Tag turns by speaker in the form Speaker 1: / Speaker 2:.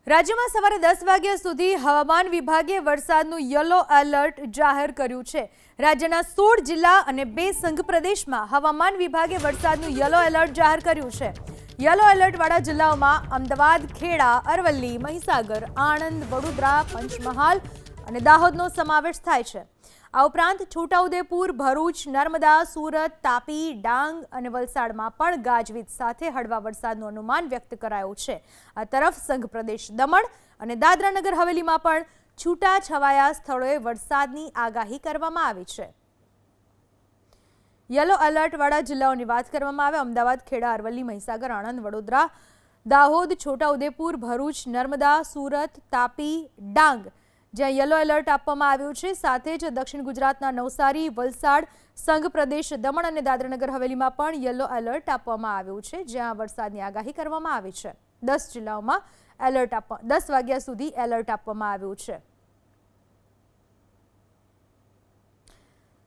Speaker 1: રાજ્યમાં સવારે 10 વાગ્યા સુધી હવામાન વિભાગે વરસાદનું યલો એલર્ટ જાહેર કર્યું છે। રાજ્યના 16 જિલ્લા અને 2 સંઘ પ્રદેશમાં હવામાન વિભાગે વરસાદનું યલો એલર્ટ જાહેર કર્યું છે। યલો એલર્ટવાળા જિલ્લાઓમાં અમદાવાદ, ખેડા, અરવલ્લી, મહીસાગર, આણંદ, વડોદરા, પંચમહાલ અને દાહોદનો સમાવેશ થાય છે। આ ઉપરાંત છોટાઉદેપુર, ભરૂચ, નર્મદા, સુરત, તાપી, ડાંગ અને વલસાડમાં પણ ગાજવીજ સાથે હળવા વરસાદનું અનુમાન વ્યક્ત કરાયું છે। આ તરફ સંઘ પ્રદેશ દમણ અને દાદરા નગર હવેલીમાં પણ છૂટાછવાયા સ્થળોએ વરસાદની આગાહી કરવામાં આવી છે। યલો એલર્ટવાળા જિલ્લાઓની વાત કરવામાં આવે અમદાવાદ, ખેડા, અરવલ્લી, મહીસાગર, આણંદ, વડોદરા, દાહોદ, છોટાઉદેપુર, ભરૂચ, નર્મદા, સુરત, તાપી, ડાંગ જ્યાં યલો એલર્ટ આપવામાં આવ્યું છે। સાથે જ દક્ષિણ ગુજરાતના નવસારી, વલસાડ, સંઘ પ્રદેશ દમણ અને દાદરાનગર હવેલીમાં પણ યલો એલર્ટ આપવામાં આવ્યું છે, જ્યાં વરસાદની આગાહી કરવામાં આવી છે। 10 જિલ્લાઓમાં 10 વાગ્યા સુધી એલર્ટ આપવામાં આવ્યું છે।